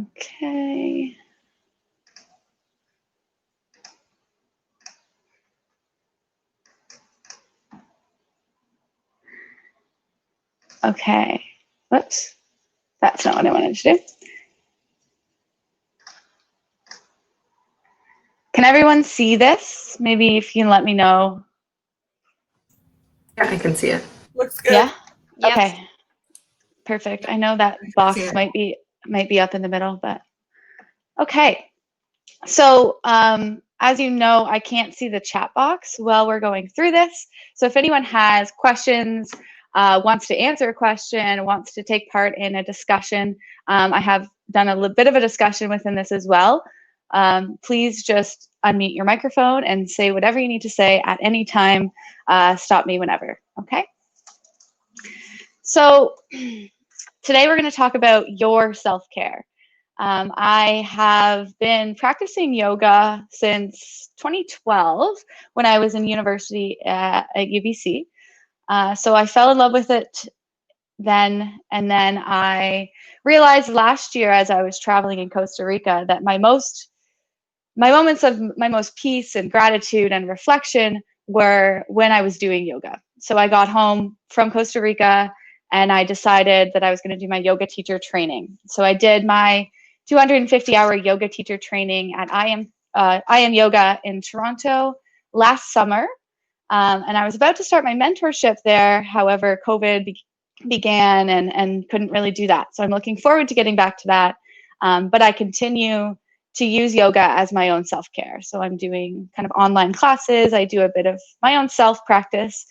Okay. Okay. Whoops. That's not what I wanted to do. Can everyone see this? Maybe if you can let me know. Yeah, I can see it. Looks good. Yeah? Yep. Okay. Perfect. I know that box might be up in the middle, but okay. So as you know, I can't see the chat box while we're going through this. So if anyone has questions, wants to answer a question, wants to take part in a discussion, I have done a little bit of a discussion within this as well. Please just unmute your microphone and say whatever you need to say at any time. Stop me whenever, okay? So today we're going to talk about your self-care. I have been practicing yoga since 2012 when I was in university at UBC. So I fell in love with it then, and then I realized last year as I was traveling in Costa Rica that my moments of my most peace and gratitude and reflection were when I was doing yoga. So I got home from Costa Rica and I decided that I was going to do my yoga teacher training. So I did my 250-hour yoga teacher training at I Am Yoga in Toronto last summer. And I was about to start my mentorship there. However, COVID began and couldn't really do that. So I'm looking forward to getting back to that. But I continue to use yoga as my own self-care. So I'm doing kind of online classes. I do a bit of my own self-practice.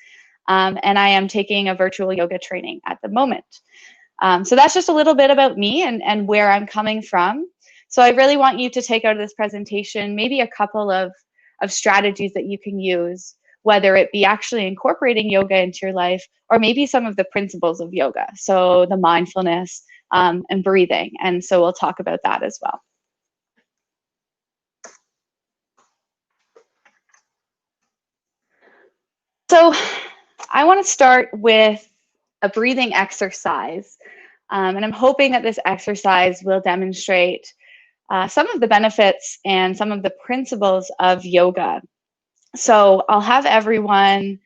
And I am taking a virtual yoga training at the moment. So that's just a little bit about me and where I'm coming from. So I really want you to take out of this presentation maybe a couple of strategies that you can use, whether it be actually incorporating yoga into your life or maybe some of the principles of yoga. So the mindfulness and breathing. And so we'll talk about that as well. So I want to start with a breathing exercise. And I'm hoping that this exercise will demonstrate some of the benefits and some of the principles of yoga. So I'll have everyone,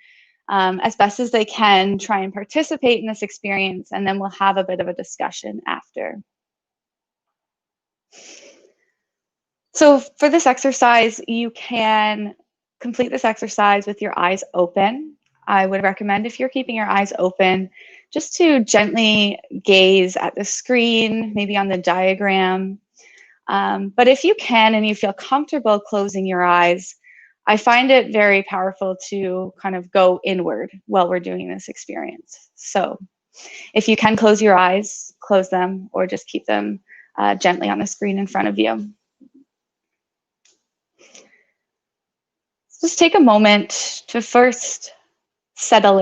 as best as they can, try and participate in this experience, and then we'll have a bit of a discussion after. So for this exercise, you can complete this exercise with your eyes open. I would recommend, if you're keeping your eyes open, just to gently gaze at the screen, maybe on the diagram. But if you can and you feel comfortable closing your eyes, I find it very powerful to kind of go inward while we're doing this experience. So if you can close your eyes, close them, or just keep them gently on the screen in front of you. Just take a moment to first settle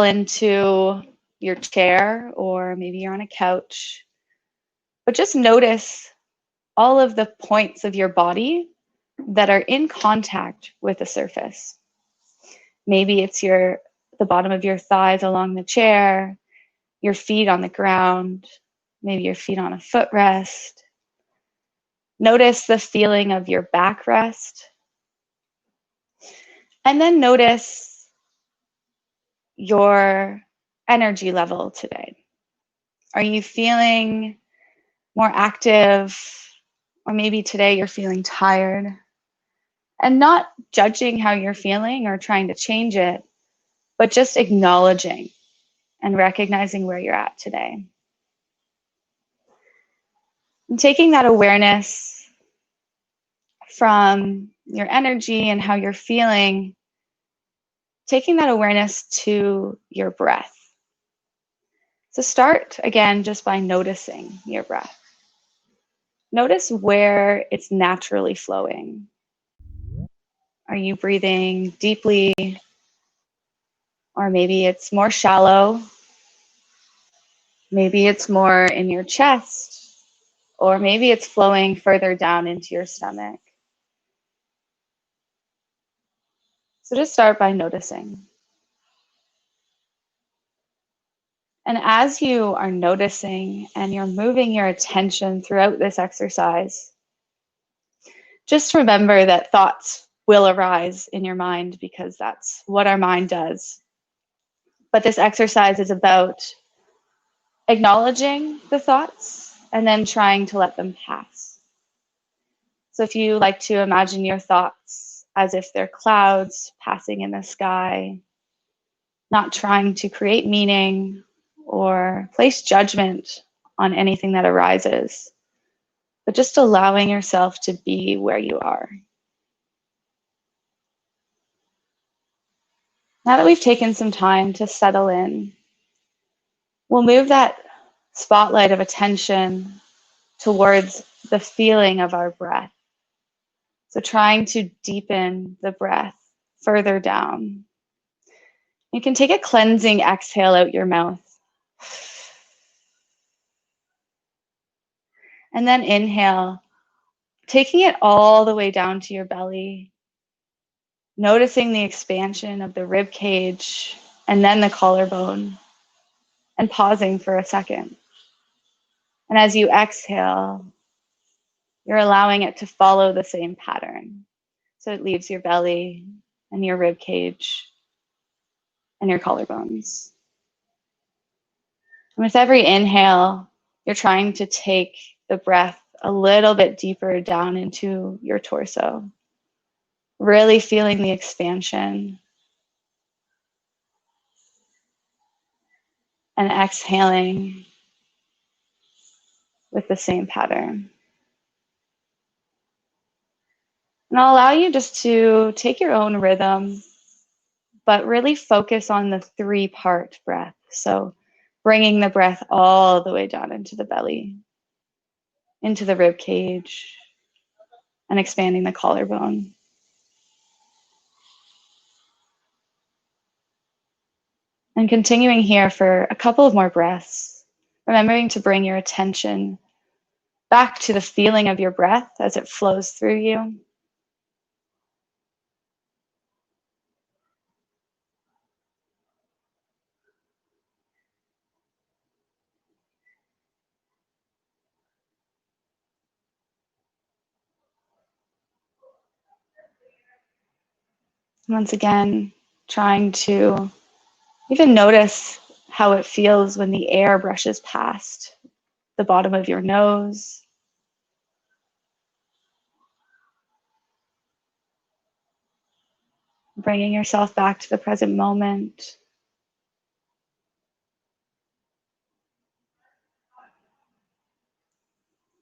into your chair, or maybe you're on a couch, but just notice all of the points of your body that are in contact with the surface. Maybe it's the bottom of your thighs along the chair, your feet on the ground, maybe your feet on a footrest. Notice the feeling of your backrest. And then notice your energy level today. Are you feeling more active? Or maybe today you're feeling tired? And not judging how you're feeling or trying to change it, but just acknowledging and recognizing where you're at today. And taking that awareness from your energy and how you're feeling, taking that awareness to your breath. So start again just by noticing your breath. Notice where it's naturally flowing. Are you breathing deeply? Or maybe it's more shallow. Maybe it's more in your chest, or maybe it's flowing further down into your stomach. So just start by noticing. And as you are noticing and you're moving your attention throughout this exercise, just remember that thoughts will arise in your mind because that's what our mind does. But this exercise is about acknowledging the thoughts and then trying to let them pass. So if you like to imagine your thoughts as if they're clouds passing in the sky, not trying to create meaning or place judgment on anything that arises, but just allowing yourself to be where you are. Now that we've taken some time to settle in, we'll move that spotlight of attention towards the feeling of our breath. So trying to deepen the breath further down. You can take a cleansing exhale out your mouth. And then inhale, taking it all the way down to your belly, noticing the expansion of the rib cage and then the collarbone, and pausing for a second. And as you exhale, you're allowing it to follow the same pattern. So it leaves your belly and your rib cage and your collarbones. And with every inhale, you're trying to take the breath a little bit deeper down into your torso, really feeling the expansion. And exhaling with the same pattern. And I'll allow you just to take your own rhythm, but really focus on the 3-part breath. So bringing the breath all the way down into the belly, into the rib cage, and expanding the collarbone. And continuing here for a couple of more breaths, remembering to bring your attention back to the feeling of your breath as it flows through you. Once again, trying to even notice how it feels when the air brushes past the bottom of your nose. Bringing yourself back to the present moment.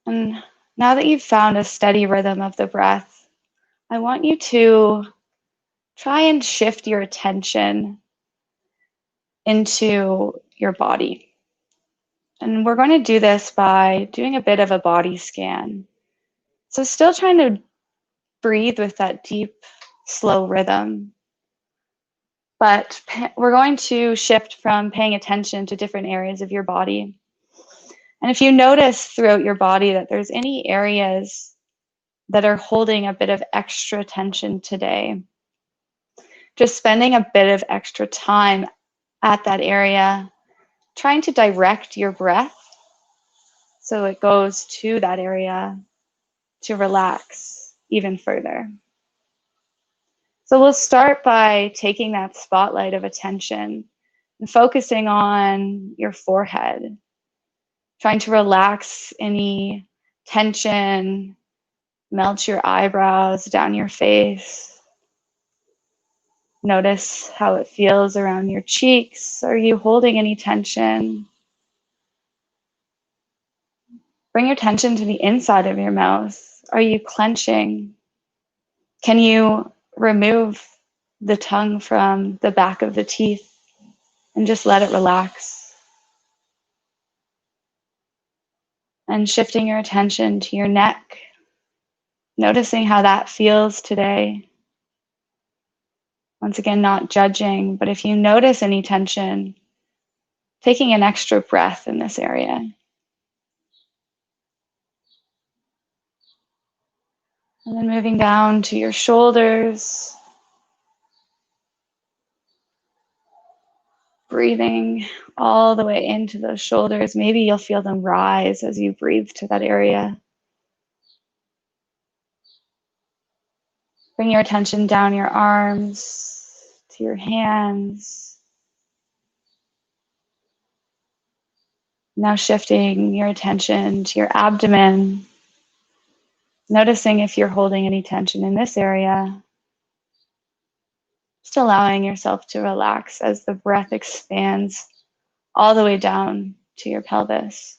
And now that you've found a steady rhythm of the breath, I want you to try and shift your attention into your body. And we're going to do this by doing a bit of a body scan. So still trying to breathe with that deep, slow rhythm. But we're going to shift from paying attention to different areas of your body. And if you notice throughout your body that there's any areas that are holding a bit of extra tension today, just spending a bit of extra time at that area, trying to direct your breath so it goes to that area to relax even further. So we'll start by taking that spotlight of attention and focusing on your forehead, trying to relax any tension, melt your eyebrows down your face. Notice how it feels around your cheeks. Are you holding any tension? Bring your attention to the inside of your mouth. Are you clenching? Can you remove the tongue from the back of the teeth and just let it relax? And shifting your attention to your neck, noticing how that feels today. Once again, not judging, but if you notice any tension, taking an extra breath in this area. And then moving down to your shoulders, Breathing all the way into those shoulders. Maybe you'll feel them rise as you breathe to that area. Bring your attention down your arms to your hands. Now shifting your attention to your abdomen. Noticing if you're holding any tension in this area. Just allowing yourself to relax as the breath expands all the way down to your pelvis.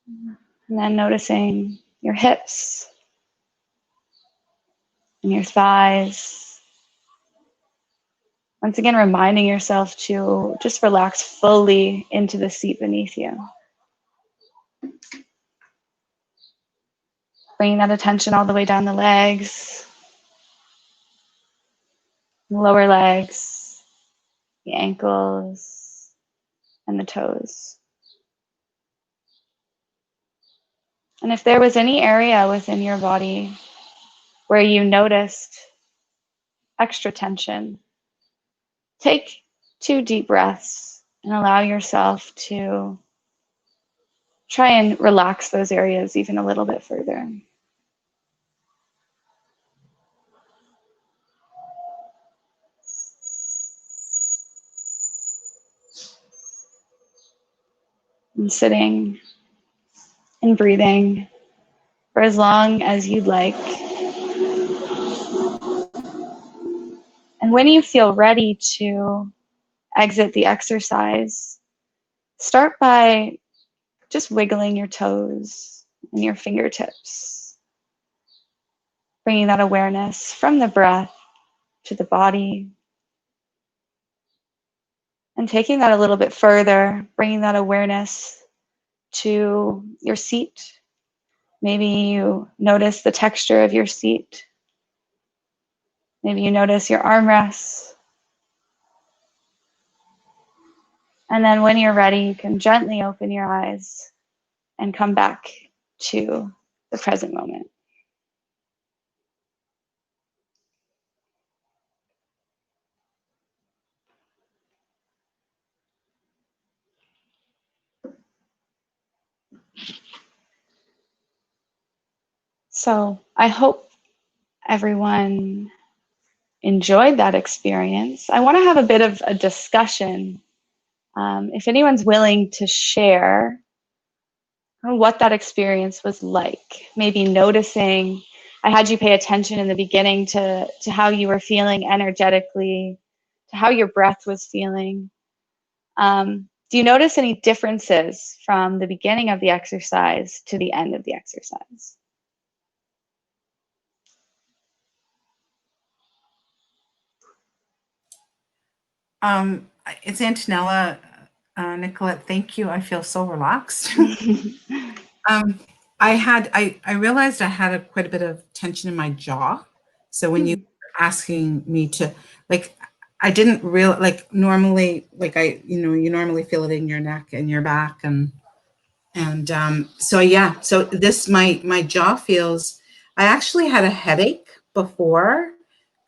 And then noticing your hips and your thighs. Once again, reminding yourself to just relax fully into the seat beneath you. Bringing that attention all the way down the legs, lower legs, the ankles, and the toes. And if there was any area within your body where you noticed extra tension, take 2 deep breaths and allow yourself to try and relax those areas even a little bit further. And sitting and breathing for as long as you'd like. And when you feel ready to exit the exercise, start by just wiggling your toes and your fingertips, bringing that awareness from the breath to the body, and taking that a little bit further, bringing that awareness to your seat. Maybe you notice the texture of your seat. Maybe you notice your armrests. And then when you're ready, you can gently open your eyes and come back to the present moment. So I hope everyone enjoyed that experience. I want to have a bit of a discussion. If anyone's willing to share what that experience was like, maybe noticing, I had you pay attention in the beginning to how you were feeling energetically, to how your breath was feeling. Do you notice any differences from the beginning of the exercise to the end of the exercise? It's Antonella. Nicolette, thank you. I feel so relaxed. I realized I had quite a bit of tension in my jaw. So when you were asking me to, like, I didn't normally, you normally feel it in your neck and your back. So this, my jaw feels, I actually had a headache before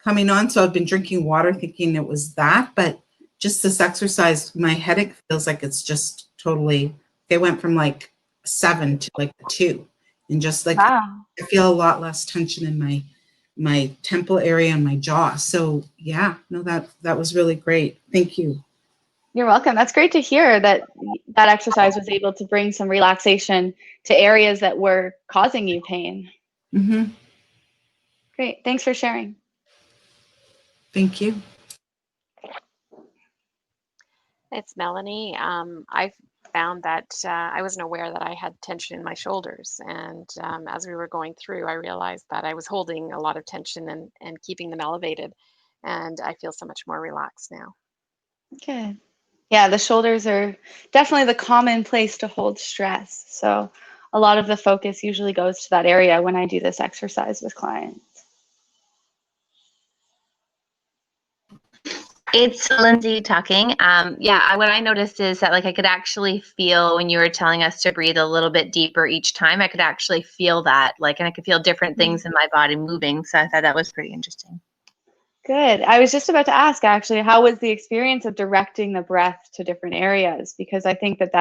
coming on. So I've been drinking water thinking it was that, but just this exercise, my headache feels like it's just totally, they went from like 7 to like 2, and just like, Wow. I feel a lot less tension in my temple area and my jaw. So yeah, no, that was really great. Thank you. You're welcome. That's great to hear that that exercise was able to bring some relaxation to areas that were causing you pain. Mm-hmm. Great. Thanks for sharing. Thank you. It's Melanie. I found that I wasn't aware that I had tension in my shoulders. And as we were going through, I realized that I was holding a lot of tension and keeping them elevated. And I feel so much more relaxed now. Good. Yeah, the shoulders are definitely the common place to hold stress. So a lot of the focus usually goes to that area when I do this exercise with clients. It's Lindsay talking. What I noticed is that I could actually feel when you were telling us to breathe a little bit deeper each time, I could actually feel that, and I could feel different things in my body moving. So I thought that was pretty interesting. Good. I was just about to ask, actually, how was the experience of directing the breath to different areas? Because I think that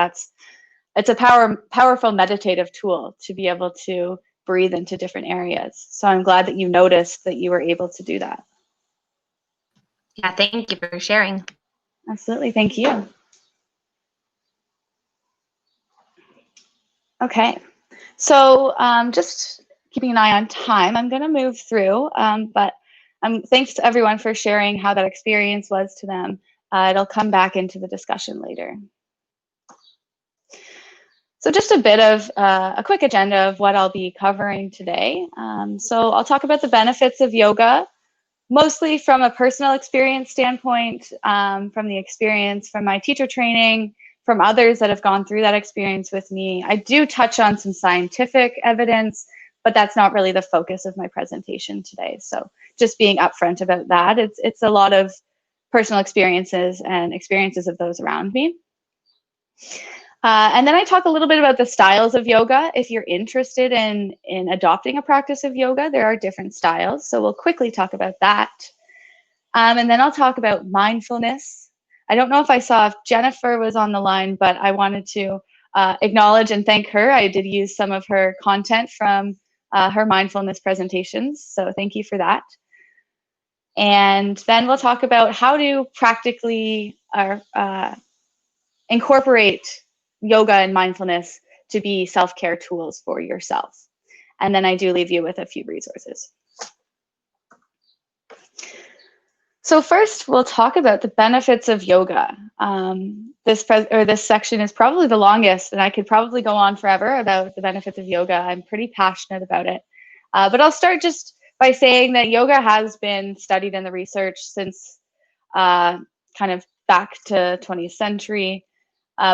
it's a powerful meditative tool to be able to breathe into different areas. So I'm glad that you noticed that you were able to do that. Yeah, thank you for sharing. Absolutely. Thank you. Okay. So just keeping an eye on time, I'm going to move through, but thanks to everyone for sharing how that experience was to them. It'll come back into the discussion later. So just a bit of a quick agenda of what I'll be covering today. So I'll talk about the benefits of yoga, mostly from a personal experience standpoint, from the experience from my teacher training, from others that have gone through that experience with me. I do touch on some scientific evidence, but that's not really the focus of my presentation today. So just being upfront about that, it's a lot of personal experiences and experiences of those around me. And then I talk a little bit about the styles of yoga. If you're interested in adopting a practice of yoga, there are different styles. So we'll quickly talk about that. And then I'll talk about mindfulness. I don't know if I saw if Jennifer was on the line, but I wanted to acknowledge and thank her. I did use some of her content from her mindfulness presentations. So thank you for that. And then we'll talk about how to practically incorporate yoga and mindfulness to be self-care tools for yourself. And then I do leave you with a few resources. So first, we'll talk about the benefits of yoga. This section is probably the longest, and I could probably go on forever about the benefits of yoga. I'm pretty passionate about it. But I'll start just by saying that yoga has been studied in the research since kind of back to 20th century.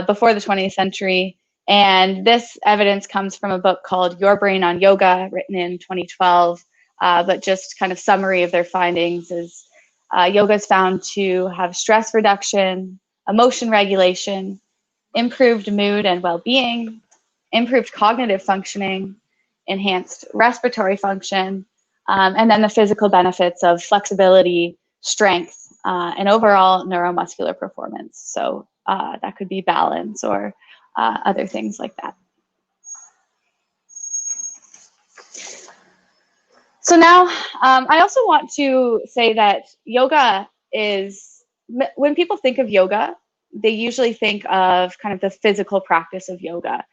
Before the 20th century. And this evidence comes from a book called Your Brain on Yoga, written in 2012. But just kind of summary of their findings is yoga is found to have stress reduction, emotion regulation, improved mood and well-being, improved cognitive functioning, enhanced respiratory function, and then the physical benefits of flexibility, strength, and overall neuromuscular performance. So that could be balance or other things like that. So now I also want to say that yoga is, when people think of yoga, they usually think of kind of the physical practice of yoga,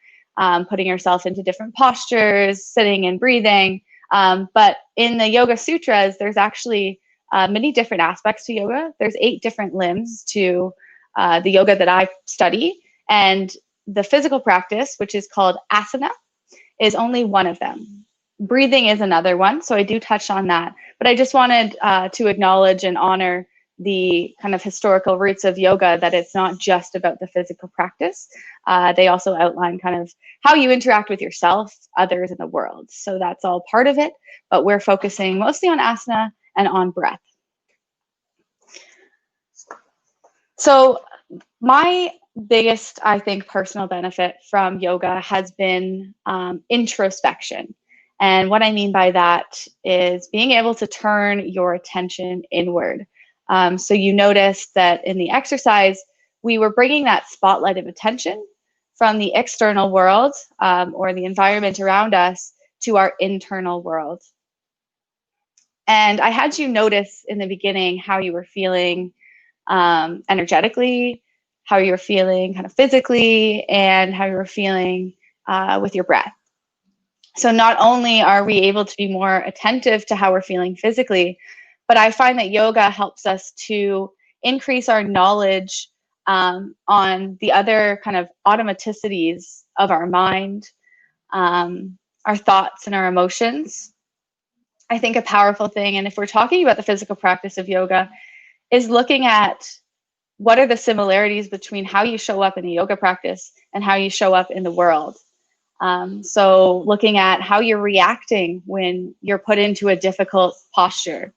putting yourself into different postures, sitting and breathing. But in the Yoga Sutras, there's actually many different aspects to yoga. There's 8 different limbs to the yoga that I study. And the physical practice, which is called asana, is only one of them. Breathing is another one, so I do touch on that. But I just wanted to acknowledge and honor the kind of historical roots of yoga, that it's not just about the physical practice. They also outline kind of how you interact with yourself, others, and the world. So that's all part of it, but we're focusing mostly on asana and on breath. So my biggest, I think, personal benefit from yoga has been introspection. And what I mean by that is being able to turn your attention inward. So you notice that in the exercise, we were bringing that spotlight of attention from the external world or the environment around us to our internal world. And I had you notice in the beginning how you were feeling energetically, how you were feeling kind of physically, and how you were feeling with your breath. So not only are we able to be more attentive to how we're feeling physically, but I find that yoga helps us to increase our knowledge on the other kind of automaticities of our mind, our thoughts and our emotions. I think a powerful thing, and if we're talking about the physical practice of yoga, is looking at what are the similarities between how you show up in a yoga practice and how you show up in the world. So looking at how you're reacting when you're put into a difficult posture.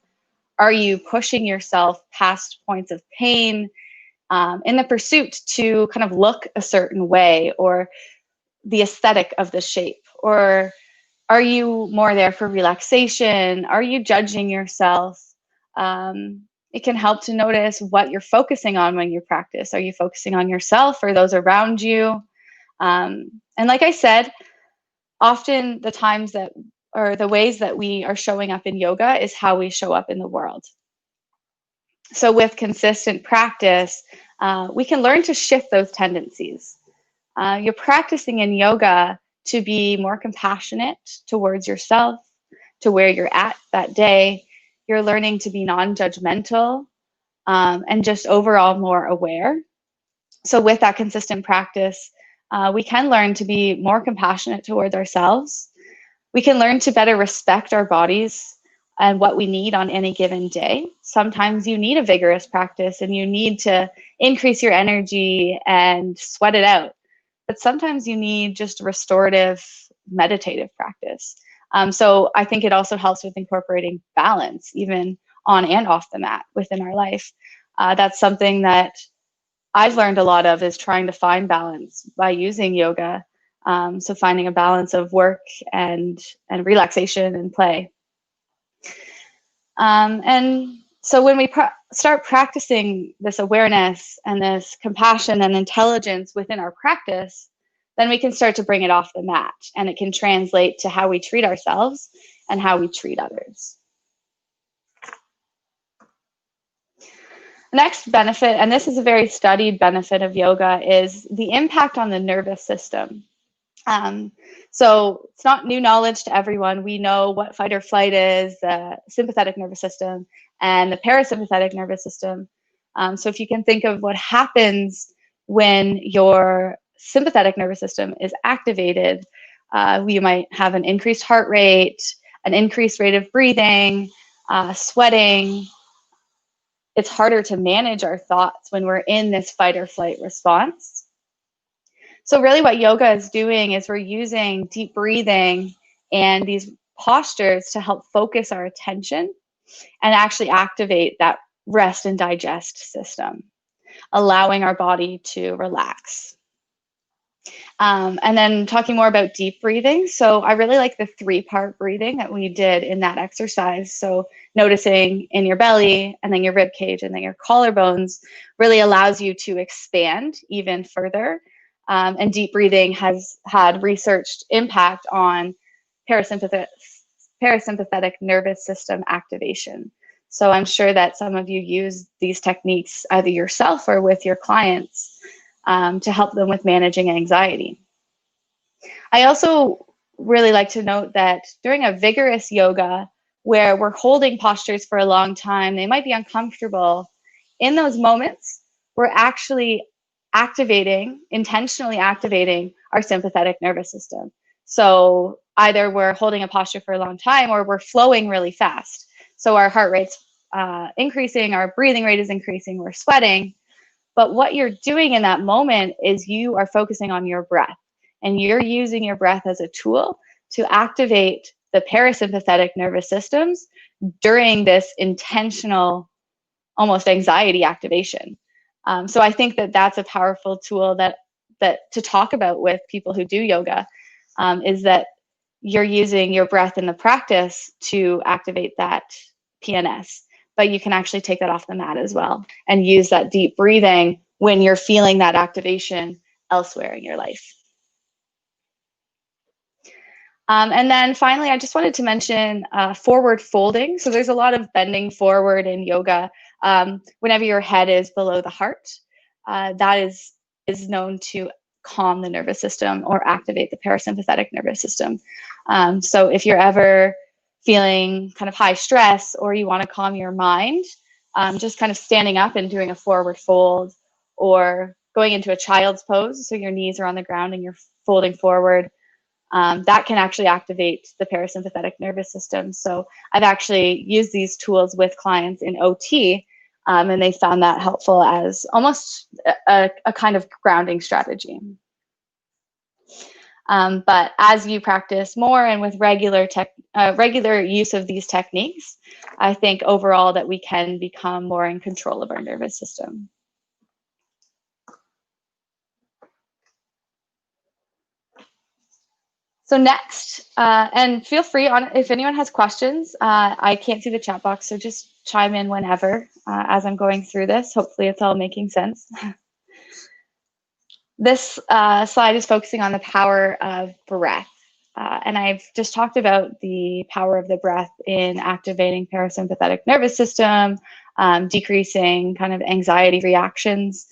Are you pushing yourself past points of pain in the pursuit to kind of look a certain way, or the aesthetic of the shape? Or are you more there for relaxation? Are you judging yourself? It can help to notice what you're focusing on when you practice. Are you focusing on yourself or those around you? And like I said, often the times that, or the ways that we are showing up in yoga is how we show up in the world. So with consistent practice, we can learn to shift those tendencies. You're practicing in yoga to be more compassionate towards yourself, to where you're at that day. You're learning to be non-judgmental and just overall more aware. So with that consistent practice, we can learn to be more compassionate towards ourselves. We can learn to better respect our bodies and what we need on any given day. Sometimes you need a vigorous practice and you need to increase your energy and sweat it out. But sometimes you need just restorative, meditative practice. So I think it also helps with incorporating balance, even on and off the mat within our life. That's something that I've learned a lot of, is trying to find balance by using yoga. So finding a balance of work and relaxation and play. And so when we start practicing this awareness and this compassion and intelligence within our practice, then we can start to bring it off the mat, and it can translate to how we treat ourselves and how we treat others. The next benefit, and this is a very studied benefit of yoga, is the impact on the nervous system. So it's not new knowledge to everyone. We know what fight or flight is, the sympathetic nervous system and the parasympathetic nervous system. So if you can think of what happens when your sympathetic nervous system is activated, you might have an increased heart rate, an increased rate of breathing, sweating. It's harder to manage our thoughts when we're in this fight or flight response. So really what yoga is doing is we're using deep breathing and these postures to help focus our attention and actually activate that rest and digest system, allowing our body to relax. And then talking more about deep breathing. So I really like the 3-part breathing that we did in that exercise. So noticing in your belly and then your rib cage and then your collarbones really allows you to expand even further. And deep breathing has had researched impact on parasympathetic nervous system activation. So I'm sure that some of you use these techniques either yourself or with your clients to help them with managing anxiety. I also really like to note that during a vigorous yoga where we're holding postures for a long time, they might be uncomfortable. In those moments, we're actually intentionally activating our sympathetic nervous system. So either we're holding a posture for a long time or we're flowing really fast. So our heart rate's increasing, our breathing rate is increasing, we're sweating. But what you're doing in that moment is you are focusing on your breath, and you're using your breath as a tool to activate the parasympathetic nervous systems during this intentional, almost anxiety activation. So I think that that's a powerful tool that to talk about with people who do yoga, is that you're using your breath in the practice to activate that PNS, but you can actually take that off the mat as well and use that deep breathing when you're feeling that activation elsewhere in your life. And then finally, I just wanted to mention forward folding. So there's a lot of bending forward in yoga. Whenever your head is below the heart, that is known to calm the nervous system or activate the parasympathetic nervous system. So if you're ever feeling kind of high stress or you want to calm your mind, just kind of standing up and doing a forward fold, or going into a child's pose, so your knees are on the ground and you're folding forward, that can actually activate the parasympathetic nervous system. So I've actually used these tools with clients in OT, and they found that helpful as almost a kind of grounding strategy. But as you practice more and with regular use of these techniques, I think overall that we can become more in control of our nervous system. So next, and feel free if anyone has questions, I can't see the chat box, so just chime in whenever as I'm going through this. Hopefully it's all making sense. This slide is focusing on the power of breath. And I've just talked about the power of the breath in activating parasympathetic nervous system, decreasing kind of anxiety reactions.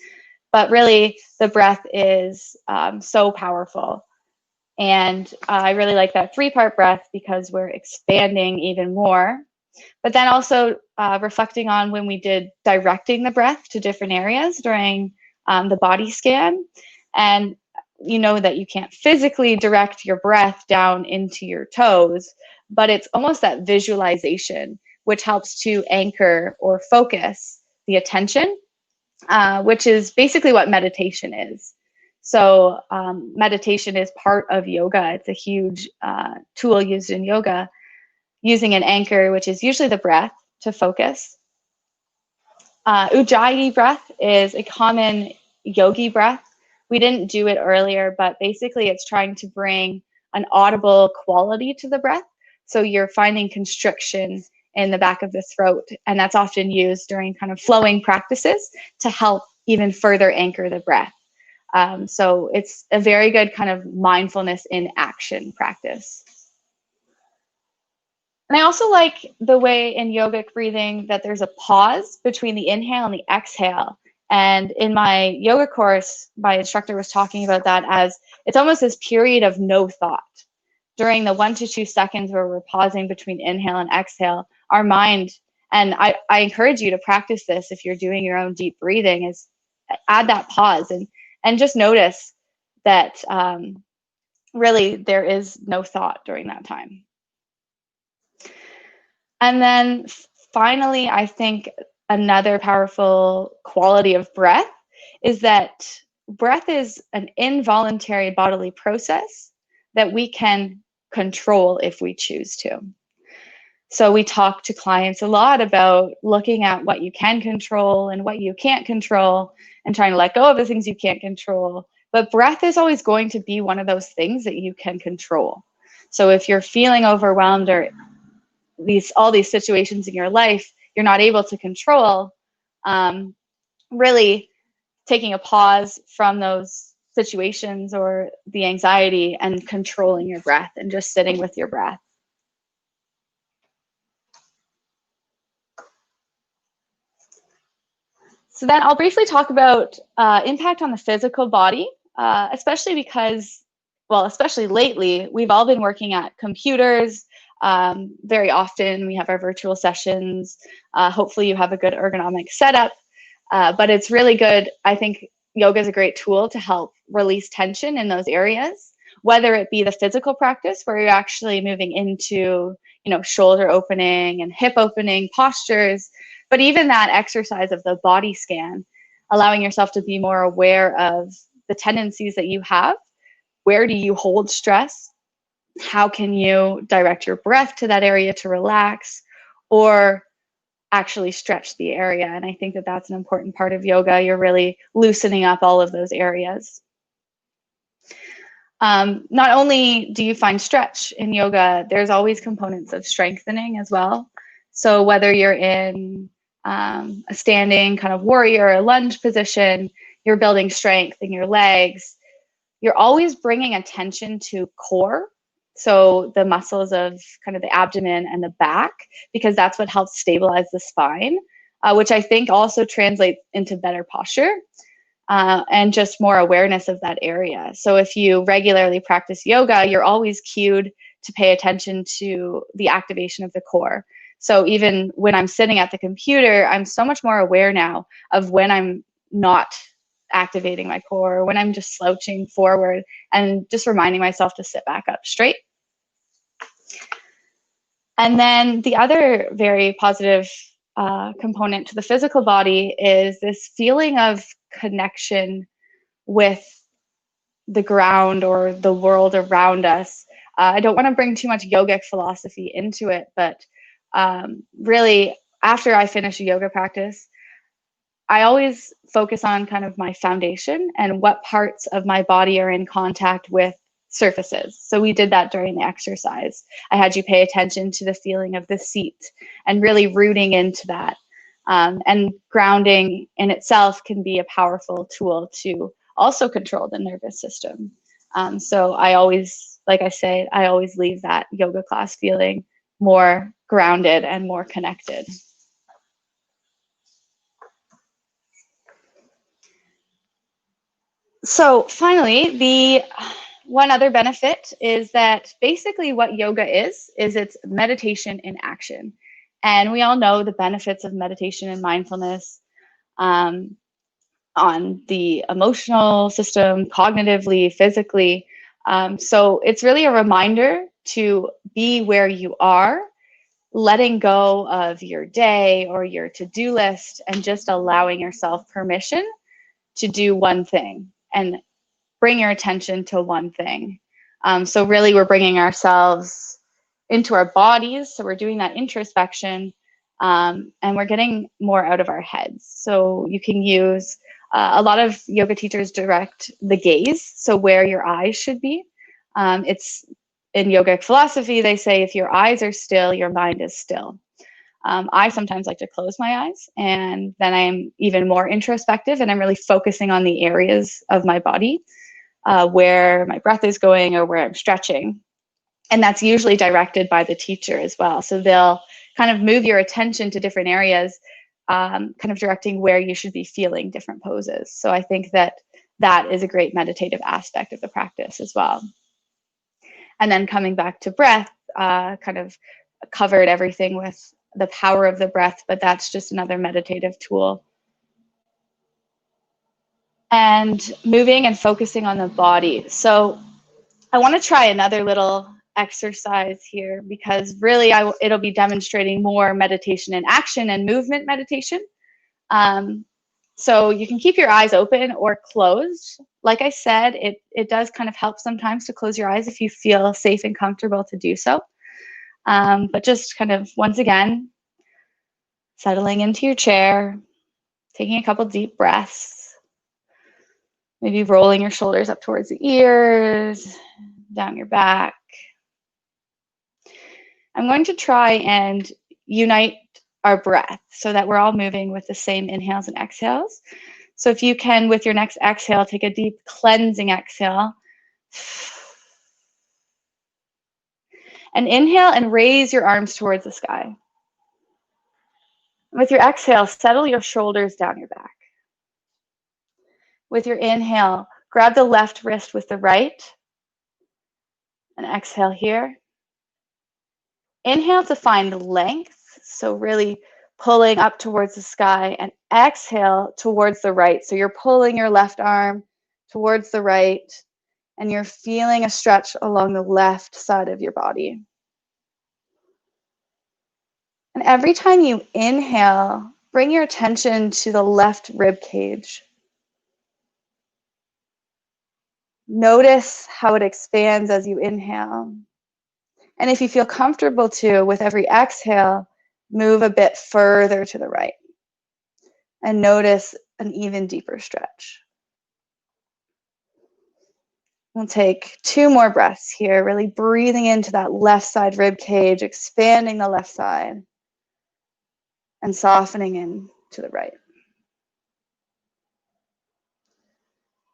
But really, the breath is so powerful. And I really like that 3-part breath because we're expanding even more. But then also reflecting on when we did directing the breath to different areas during the body scan. And you know that you can't physically direct your breath down into your toes, but it's almost that visualization, which helps to anchor or focus the attention, which is basically what meditation is. So meditation is part of yoga. It's a huge tool used in yoga, using an anchor, which is usually the breath, to focus. Ujjayi breath is a common yogi breath. We didn't do it earlier, but basically it's trying to bring an audible quality to the breath. So you're finding constriction in the back of the throat, and that's often used during kind of flowing practices to help even further anchor the breath. So it's a very good kind of mindfulness in action practice. And I also like the way in yogic breathing that there's a pause between the inhale and the exhale. And in my yoga course, my instructor was talking about that as it's almost this period of no thought. During the 1 to 2 seconds where we're pausing between inhale and exhale, our mind, and I encourage you to practice this if you're doing your own deep breathing, is add that pause and just notice that really there is no thought during that time. And then finally, I think another powerful quality of breath is that breath is an involuntary bodily process that we can control if we choose to. So we talk to clients a lot about looking at what you can control and what you can't control and trying to let go of the things you can't control. But breath is always going to be one of those things that you can control. So if you're feeling overwhelmed or all these situations in your life you're not able to control, really taking a pause from those situations or the anxiety and controlling your breath and just sitting with your breath. So then I'll briefly talk about impact on the physical body, especially because, well, especially lately, we've all been working at computers. Very often we have our virtual sessions. Hopefully you have a good ergonomic setup, but it's really good. I think yoga is a great tool to help release tension in those areas, whether it be the physical practice where you're actually moving into, shoulder opening and hip opening postures, but even that exercise of the body scan, allowing yourself to be more aware of the tendencies that you have. Where do you hold stress? How can you direct your breath to that area to relax or actually stretch the area? And I think that that's an important part of yoga. You're really loosening up all of those areas. Not only do you find stretch in yoga, there's always components of strengthening as well. So whether you're in a standing kind of warrior or lunge position, you're building strength in your legs. You're always bringing attention to core. So the muscles of kind of the abdomen and the back, because that's what helps stabilize the spine, which I think also translates into better posture and just more awareness of that area. So if you regularly practice yoga, you're always cued to pay attention to the activation of the core. So even when I'm sitting at the computer, I'm so much more aware now of when I'm not activating my core, when I'm just slouching forward, and just reminding myself to sit back up straight. And then the other very positive component to the physical body is this feeling of connection with the ground or the world around us. I don't want to bring too much yogic philosophy into it, but really after I finish a yoga practice, I always focus on kind of my foundation and what parts of my body are in contact with surfaces. So we did that during the exercise. I had you pay attention to the feeling of the seat and really rooting into that. And grounding in itself can be a powerful tool to also control the nervous system. So I always, like I say, I always leave that yoga class feeling more grounded and more connected. So finally, the one other benefit is that basically what yoga is it's meditation in action. And we all know the benefits of meditation and mindfulness on the emotional system, cognitively, physically. So it's really a reminder to be where you are, letting go of your day or your to-do list and just allowing yourself permission to do one thing and bring your attention to one thing. So really we're bringing ourselves into our bodies. So we're doing that introspection and we're getting more out of our heads. So you can use, a lot of yoga teachers direct the gaze, so where your eyes should be. It's in yogic philosophy, they say if your eyes are still, your mind is still. I sometimes like to close my eyes and then I'm even more introspective and I'm really focusing on the areas of my body where my breath is going or where I'm stretching. And that's usually directed by the teacher as well. So they'll kind of move your attention to different areas, kind of directing where you should be feeling different poses. So I think that that is a great meditative aspect of the practice as well. And then coming back to breath, kind of covered everything with the power of the breath, but that's just another meditative tool. And moving and focusing on the body. So I want to try another little exercise here because really it'll be demonstrating more meditation in action and movement meditation. So you can keep your eyes open or closed. Like I said, it does kind of help sometimes to close your eyes if you feel safe and comfortable to do so. But just kind of, once again, settling into your chair, taking a couple deep breaths, maybe rolling your shoulders up towards the ears, down your back. I'm going to try and unite our breath so that we're all moving with the same inhales and exhales. So if you can, with your next exhale, take a deep cleansing exhale. And inhale and raise your arms towards the sky. With your exhale, settle your shoulders down your back. With your inhale, grab the left wrist with the right. And exhale here. Inhale to find length. So really pulling up towards the sky, and exhale towards the right. So you're pulling your left arm towards the right and you're feeling a stretch along the left side of your body. And every time you inhale, bring your attention to the left rib cage. Notice how it expands as you inhale. And if you feel comfortable to, with every exhale, move a bit further to the right. And notice an even deeper stretch. We'll take 2 more breaths here, really breathing into that left side rib cage, expanding the left side, and softening in to the right.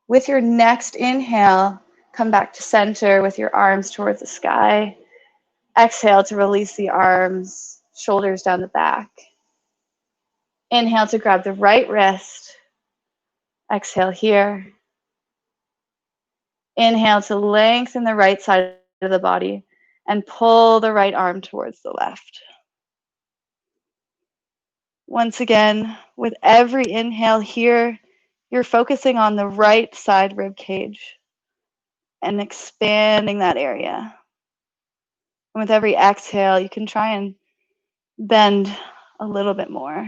With your next inhale, come back to center with your arms towards the sky. Exhale to release the arms, shoulders down the back. Inhale to grab the right wrist. Exhale here. Inhale to lengthen the right side of the body and pull the right arm towards the left. Once again, with every inhale here, you're focusing on the right side rib cage and expanding that area. And with every exhale, you can try and bend a little bit more.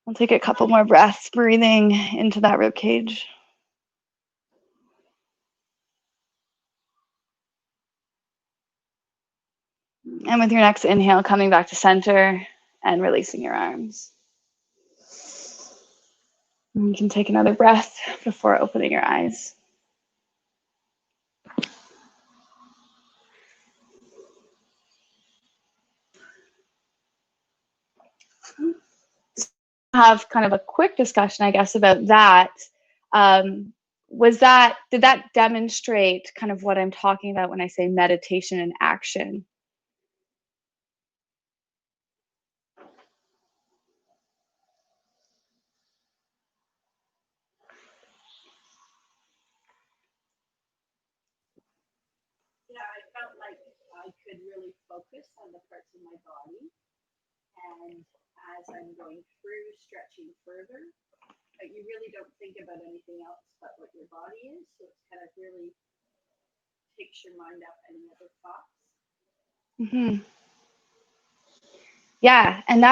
We'll take a couple more breaths, breathing into that rib cage. And with your next inhale, coming back to center and releasing your arms. And you can take another breath before opening your eyes. have kind of a quick discussion, I guess, about that. Did that demonstrate kind of what I'm talking about when I say meditation in action? Yeah, I felt like I could really focus on the parts of my body, and as I'm going through stretching further, but you really don't think about anything else but what your body is, so it's kind of really takes your mind off any other thoughts. Mm-hmm. Yeah, and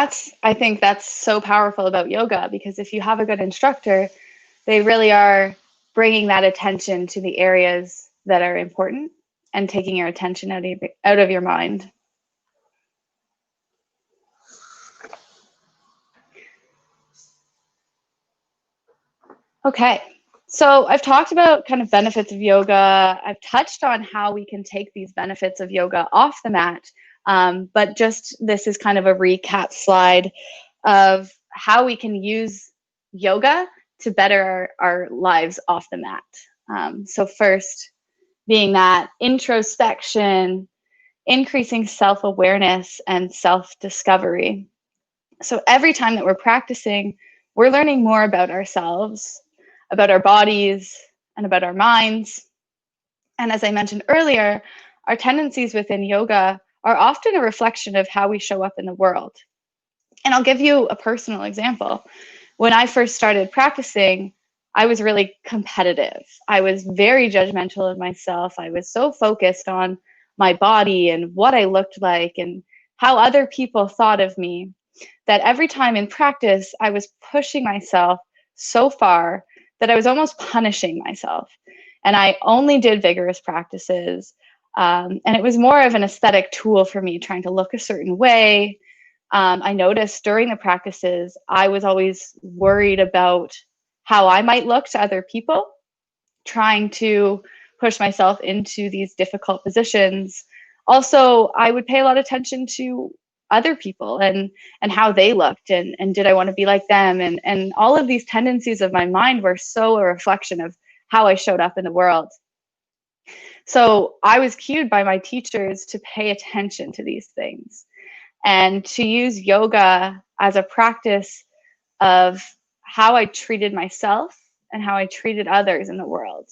I think that's so powerful about yoga, because if you have a good instructor, they really are bringing that attention to the areas that are important and taking your attention out of your mind. Okay, so I've talked about kind of benefits of yoga. I've touched on how we can take these benefits of yoga off the mat, but just this is kind of a recap slide of how we can use yoga to better our lives off the mat. So first, being that introspection, increasing self-awareness and self-discovery. So every time that we're practicing, we're learning more about ourselves, about our bodies, and about our minds. And as I mentioned earlier, our tendencies within yoga are often a reflection of how we show up in the world. And I'll give you a personal example. When I first started practicing, I was really competitive. I was very judgmental of myself. I was so focused on my body and what I looked like and how other people thought of me that every time in practice, I was pushing myself so far that I was almost punishing myself. And I only did vigorous practices. And it was more of an aesthetic tool for me, trying to look a certain way. I noticed during the practices, I was always worried about how I might look to other people, trying to push myself into these difficult positions. Also, I would pay a lot of attention to other people and how they looked and did I want to be like them? And all of these tendencies of my mind were so a reflection of how I showed up in the world. So I was cued by my teachers to pay attention to these things and to use yoga as a practice of how I treated myself and how I treated others in the world.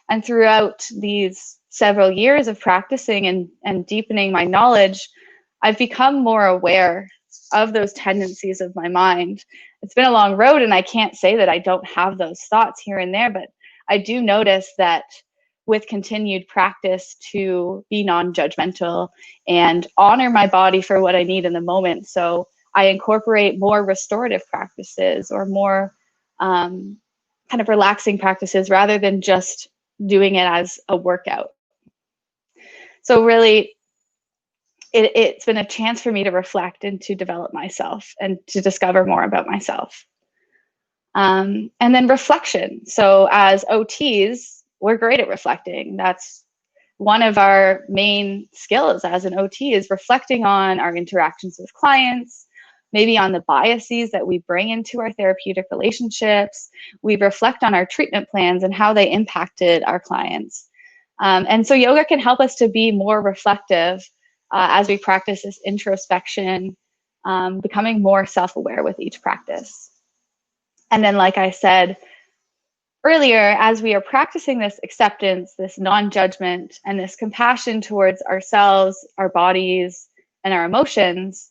And throughout these several years of practicing and deepening my knowledge, I've become more aware of those tendencies of my mind. It's been a long road, and I can't say that I don't have those thoughts here and there, but I do notice that with continued practice to be non-judgmental and honor my body for what I need in the moment. So I incorporate more restorative practices or more kind of relaxing practices rather than just doing it as a workout. So really, it's been a chance for me to reflect and to develop myself and to discover more about myself. And then reflection. So as OTs, we're great at reflecting. That's one of our main skills as an OT, is reflecting on our interactions with clients, maybe on the biases that we bring into our therapeutic relationships. We reflect on our treatment plans and how they impacted our clients. And so yoga can help us to be more reflective as we practice this introspection, becoming more self-aware with each practice. And then, like I said earlier, as we are practicing this acceptance, this non-judgment, and this compassion towards ourselves, our bodies, and our emotions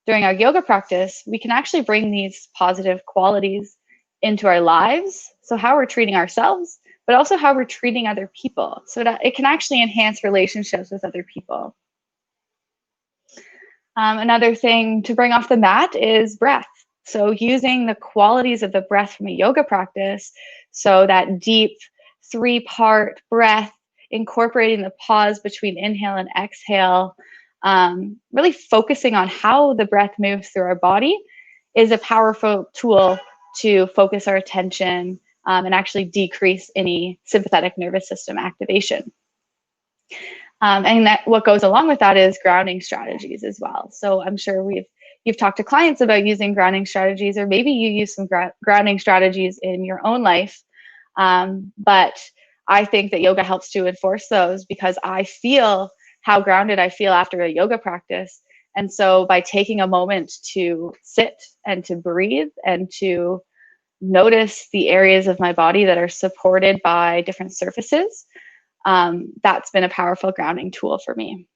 during our yoga practice, we can actually bring these positive qualities into our lives. So how we're treating ourselves, but also how we're treating other people, so that it can actually enhance relationships with other people. Another thing to bring off the mat is breath. So using the qualities of the breath from a yoga practice, so that deep 3-part breath, incorporating the pause between inhale and exhale, really focusing on how the breath moves through our body is a powerful tool to focus our attention and actually decrease any sympathetic nervous system activation. And that what goes along with that is grounding strategies as well. So I'm sure you've talked to clients about using grounding strategies, or maybe you use some grounding strategies in your own life. But I think that yoga helps to enforce those, because I feel how grounded I feel after a yoga practice. And so by taking a moment to sit and to breathe and to notice the areas of my body that are supported by different surfaces, that's been a powerful grounding tool for me.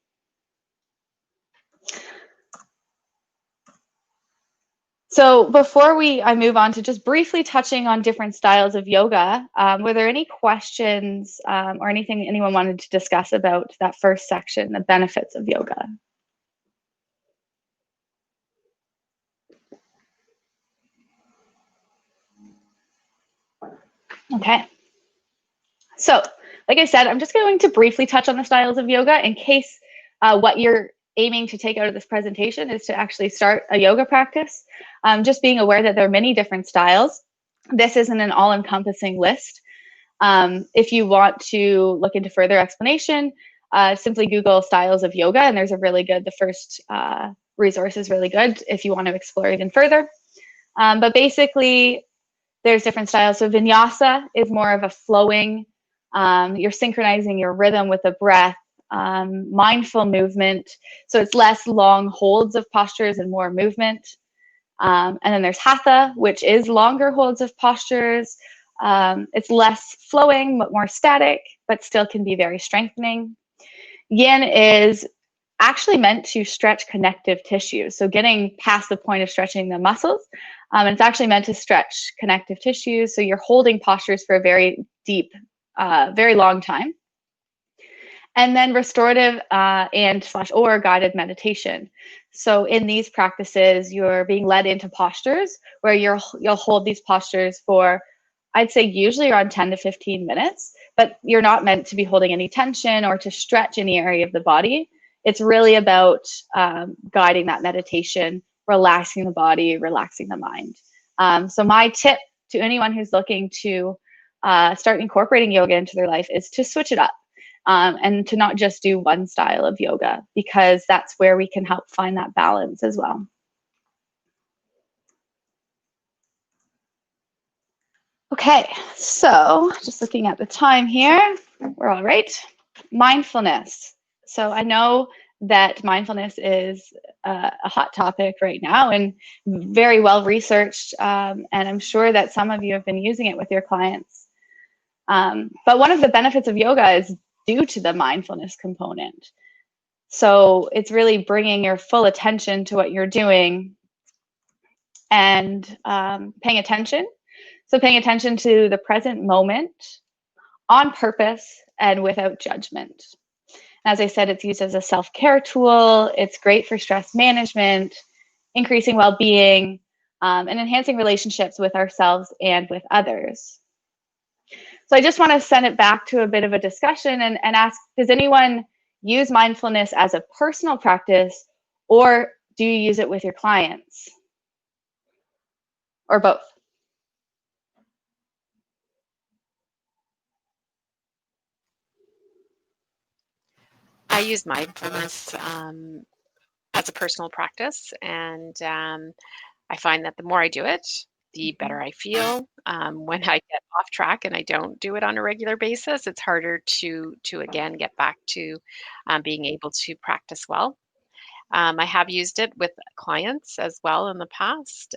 So before I move on to just briefly touching on different styles of yoga, were there any questions or anything anyone wanted to discuss about that first section, the benefits of yoga? Okay. So, like I said, I'm just going to briefly touch on the styles of yoga in case what you're aiming to take out of this presentation is to actually start a yoga practice. Just being aware that there are many different styles. This isn't an all-encompassing list. If you want to look into further explanation, simply Google styles of yoga, and there's a really good, the first resource is really good if you want to explore even further. But basically, there's different styles. So vinyasa is more of a flowing, you're synchronizing your rhythm with the breath, mindful movement. So it's less long holds of postures and more movement. And then there's hatha, which is longer holds of postures. It's less flowing, but more static, but still can be very strengthening. Yin is actually meant to stretch connective tissue. So getting past the point of stretching the muscles, and it's actually meant to stretch connective tissues. So you're holding postures for a very deep, very long time. And then restorative or guided meditation. So in these practices, you're being led into postures where you'll hold these postures for, I'd say usually around 10 to 15 minutes, but you're not meant to be holding any tension or to stretch any area of the body. It's really about guiding that meditation, relaxing the body, relaxing the mind. So my tip to anyone who's looking to start incorporating yoga into their life is to switch it up and to not just do one style of yoga, because that's where we can help find that balance as well. Okay, so just looking at the time here, we're all right. Mindfulness. So I know that mindfulness is a hot topic right now and very well researched, and I'm sure that some of you have been using it with your clients. But one of the benefits of yoga is due to the mindfulness component. So it's really bringing your full attention to what you're doing and paying attention. So paying attention to the present moment on purpose and without judgment. As I said, it's used as a self-care tool. It's great for stress management, increasing well-being, and enhancing relationships with ourselves and with others. So I just want to send it back to a bit of a discussion and ask, does anyone use mindfulness as a personal practice, or do you use it with your clients? Or both? I use mindfulness as a personal practice, and I find that the more I do it, the better I feel. When I get off track and I don't do it on a regular basis, it's harder to again get back to being able to practice well. I have used it with clients as well in the past,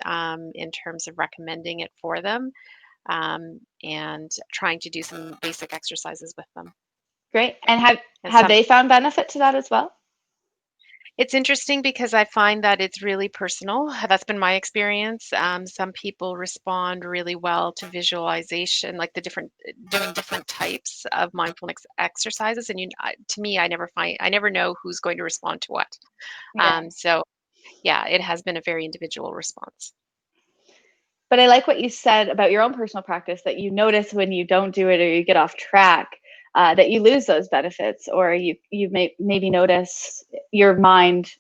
in terms of recommending it for them, and trying to do some basic exercises with them. Great. And have they found benefit to that as well? It's interesting because I find that it's really personal. That's been my experience. Some people respond really well to visualization, like doing different types of mindfulness exercises. And to me, I never know who's going to respond to what. Yeah. So yeah, it has been a very individual response. But I like what you said about your own personal practice, that you notice when you don't do it or you get off track, that you lose those benefits, or you maybe notice your mind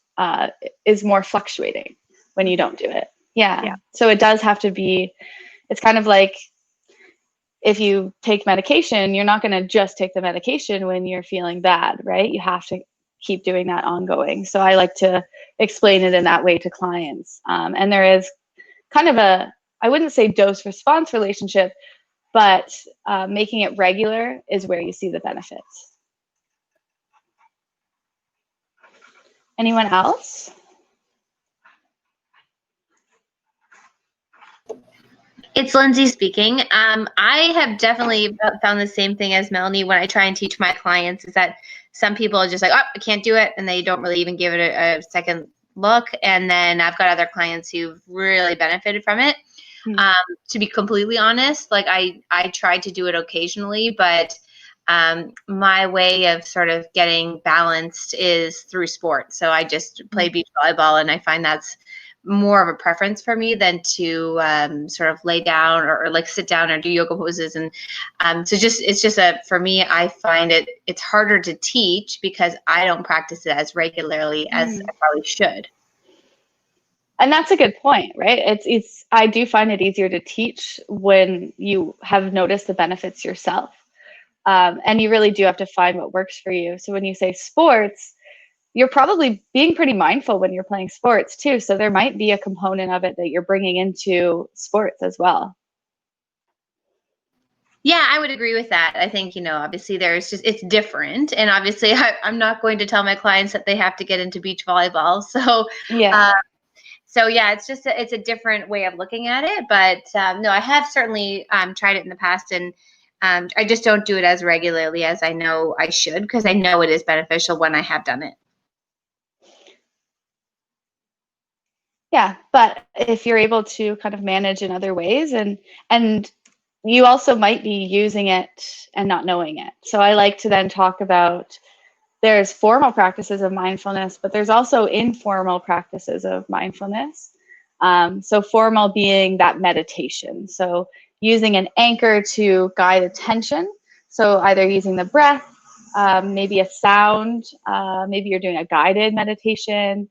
is more fluctuating when you don't do it. Yeah. So it does have to be, it's kind of like if you take medication, you're not going to just take the medication when you're feeling bad, right? You have to keep doing that ongoing. So I like to explain it in that way to clients. And there is kind of a, I wouldn't say dose response relationship, but making it regular is where you see the benefits. Anyone else? It's Lindsay speaking. I have definitely found the same thing as Melanie when I try and teach my clients, is that some people are just like, oh, I can't do it, and they don't really even give it a second look. And then I've got other clients who've really benefited from it. To be completely honest, like I try to do it occasionally, but my way of sort of getting balanced is through sport. So I just play beach volleyball, and I find that's more of a preference for me than to sort of lay down or like sit down or do yoga poses. And so it's just for me, I find it's harder to teach because I don't practice it as regularly as I probably should. And that's a good point, right? I do find it easier to teach when you have noticed the benefits yourself. And you really do have to find what works for you. So when you say sports, you're probably being pretty mindful when you're playing sports too. So there might be a component of it that you're bringing into sports as well. Yeah, I would agree with that. I think, obviously it's different. And obviously I'm not going to tell my clients that they have to get into beach volleyball. So yeah. It's a different way of looking at it. But no, I have certainly tried it in the past, and I just don't do it as regularly as I know I should, because I know it is beneficial when I have done it. Yeah, but if you're able to kind of manage in other ways, and you also might be using it and not knowing it. So I like to then talk about, there's formal practices of mindfulness, but there's also informal practices of mindfulness. So formal being that meditation. So using an anchor to guide attention. So either using the breath, maybe a sound, maybe you're doing a guided meditation.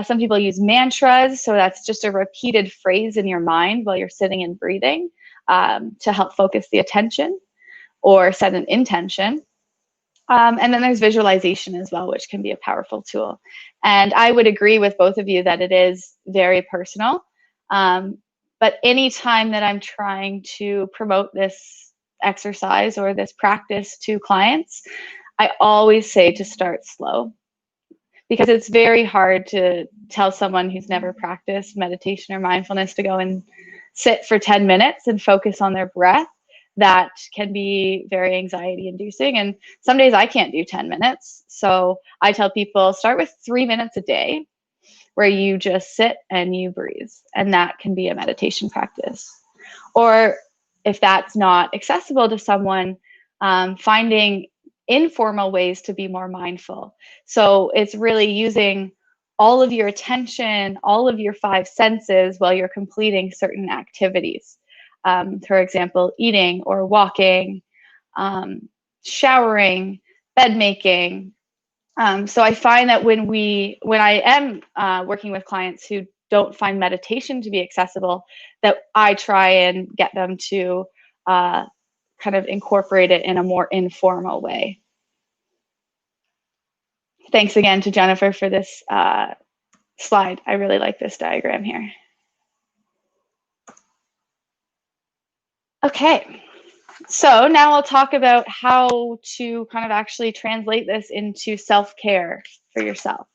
Some people use mantras, so that's just a repeated phrase in your mind while you're sitting and breathing to help focus the attention or set an intention. And then there's visualization as well, which can be a powerful tool. And I would agree with both of you that it is very personal. But anytime that I'm trying to promote this exercise or this practice to clients, I always say to start slow, because it's very hard to tell someone who's never practiced meditation or mindfulness to go and sit for 10 minutes and focus on their breath. That can be very anxiety inducing. And some days I can't do 10 minutes. So I tell people, start with 3 minutes a day where you just sit and you breathe. And that can be a meditation practice. Or if that's not accessible to someone, finding informal ways to be more mindful. So it's really using all of your attention, all of your 5 senses while you're completing certain activities. For example, eating or walking, showering, bed making. So I find that when I am working with clients who don't find meditation to be accessible, that I try and get them to kind of incorporate it in a more informal way. Thanks again to Jennifer for this slide. I really like this diagram here. Okay, so now I'll talk about how to kind of actually translate this into self-care for yourself.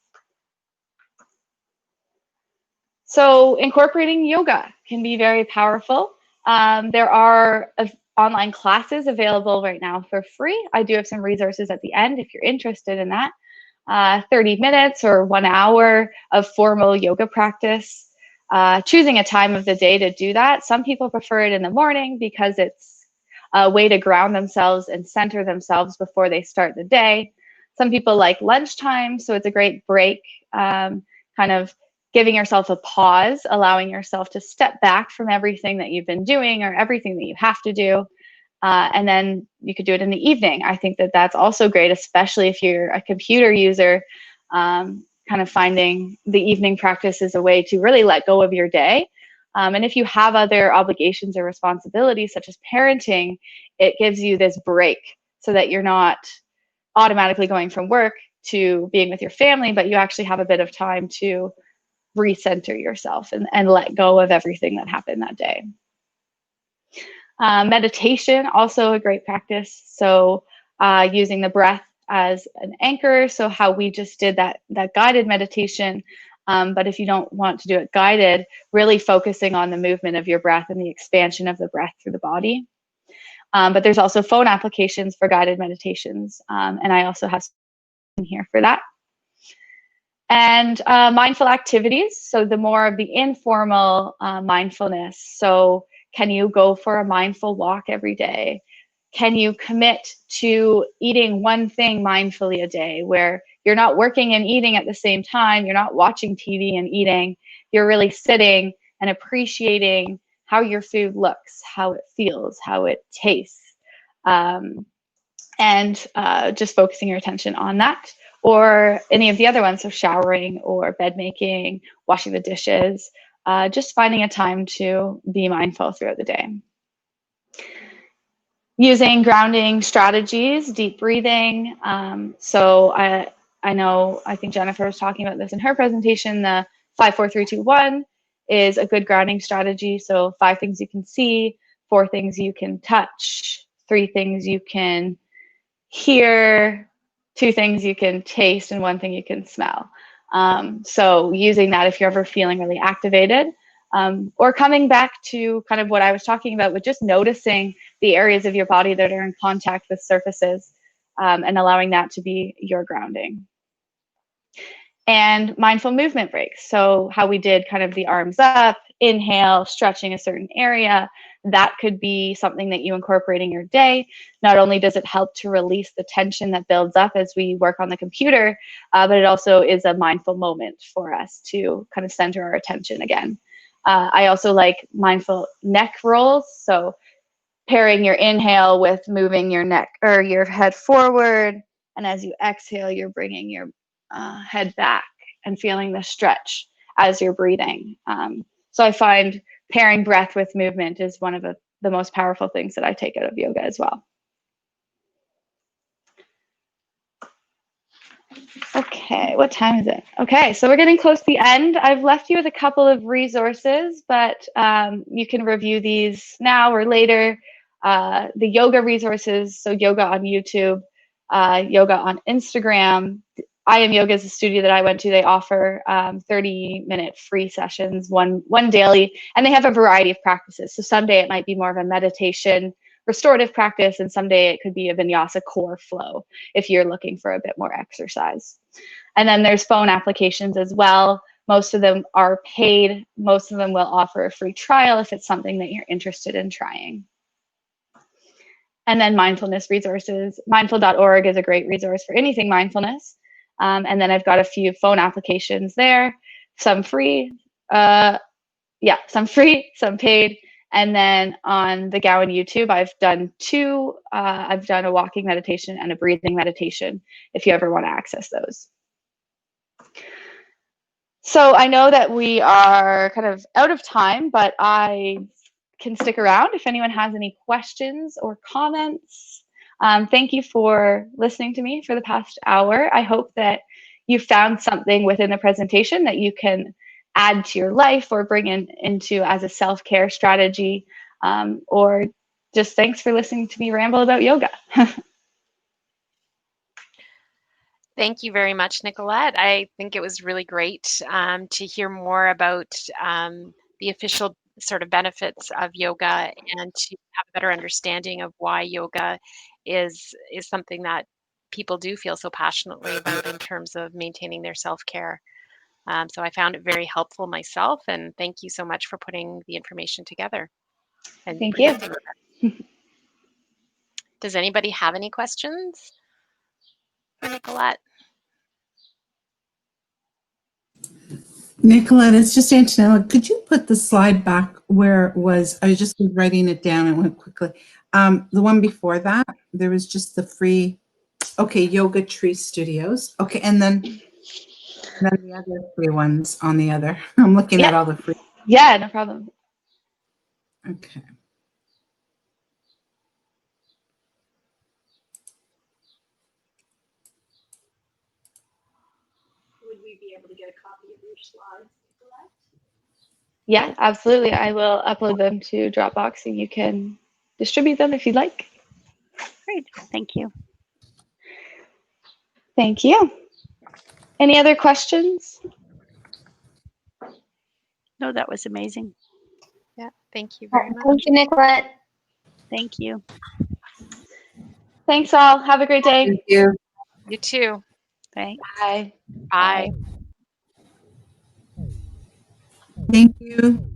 So incorporating yoga can be very powerful. There are online classes available right now for free. I do have some resources at the end if you're interested in that. 30 minutes or 1 hour of formal yoga practice. Choosing a time of the day to do that. Some people prefer it in the morning because it's a way to ground themselves and center themselves before they start the day. Some people like lunchtime, so it's a great break, kind of giving yourself a pause, allowing yourself to step back from everything that you've been doing or everything that you have to do. And then you could do it in the evening. I think that that's also great, especially if you're a computer user, kind of finding the evening practice is a way to really let go of your day. And if you have other obligations or responsibilities, such as parenting, it gives you this break so that you're not automatically going from work to being with your family, but you actually have a bit of time to recenter yourself and let go of everything that happened that day. Meditation, also a great practice. So using the breath as an anchor. So how we just did that guided meditation. But if you don't want to do it guided, really focusing on the movement of your breath and the expansion of the breath through the body. But there's also phone applications for guided meditations. And I also have in here for that. And mindful activities. So the more of the informal mindfulness. So can you go for a mindful walk every day? Can you commit to eating one thing mindfully a day where you're not working and eating at the same time, you're not watching TV and eating, you're really sitting and appreciating how your food looks, how it feels, how it tastes, and just focusing your attention on that. Or any of the other ones, so showering or bed making, washing the dishes, just finding a time to be mindful throughout the day. Using grounding strategies, deep breathing. So I think Jennifer was talking about this in her presentation. The 5, 4, 3, 2, 1 is a good grounding strategy. So 5 things you can see, 4 things you can touch, 3 things you can hear, 2 things you can taste, and 1 thing you can smell. So using that if you're ever feeling really activated, or coming back to kind of what I was talking about with just noticing the areas of your body that are in contact with surfaces, and allowing that to be your grounding. And mindful movement breaks. So how we did kind of the arms up, inhale, stretching a certain area, that could be something that you incorporate in your day. Not only does it help to release the tension that builds up as we work on the computer, but it also is a mindful moment for us to kind of center our attention again. I also like mindful neck rolls. So pairing your inhale with moving your neck or your head forward. And as you exhale, you're bringing your head back and feeling the stretch as you're breathing. So I find pairing breath with movement is one of the most powerful things that I take out of yoga as well. Okay, what time is it? Okay, so we're getting close to the end. I've left you with a couple of resources, but you can review these now or later. The yoga resources, so yoga on YouTube, yoga on Instagram. I Am Yoga is a studio that I went to. They offer 30-minute free sessions, one daily, and they have a variety of practices. So someday it might be more of a meditation, restorative practice, and someday it could be a vinyasa core flow if you're looking for a bit more exercise. And then there's phone applications as well. Most of them are paid. Most of them will offer a free trial if it's something that you're interested in trying. And then mindfulness resources. Mindful.org is a great resource for anything mindfulness. And then I've got a few phone applications there, some free, some free, some paid. And then on the Gowan YouTube, I've done 2. I've done a walking meditation and a breathing meditation if you ever want to access those. So I know that we are kind of out of time, but I can stick around if anyone has any questions or comments. Thank you for listening to me for the past hour. I hope that you found something within the presentation that you can add to your life or bring into as a self-care strategy, or just thanks for listening to me ramble about yoga. Thank you very much, Nicolette. I think it was really great to hear more about the official sort of benefits of yoga and to have a better understanding of why yoga is something that people do feel so passionately about in terms of maintaining their self-care. So I found it very helpful myself, and thank you so much for putting the information together. And Thank you. Does anybody have any questions for Nicolette? Nicolette, it's just Antonella. Could you put the slide back where it was? I was just writing it down and went quickly. The one before that, there was just the free, Yoga Tree Studios. Okay, and then the other free ones on the other. I'm looking at all the free. Yeah, no problem. Okay. your slides, Nicolette? Yeah, absolutely. I will upload them to Dropbox and you can distribute them if you'd like. Great. Thank you. Thank you. Any other questions? No, that was amazing. Yeah, thank you very much. Thank you, Nicolette. Thank you. Thanks all. Have a great day. Thank you. You too. Thanks. Bye. Bye. Thank you.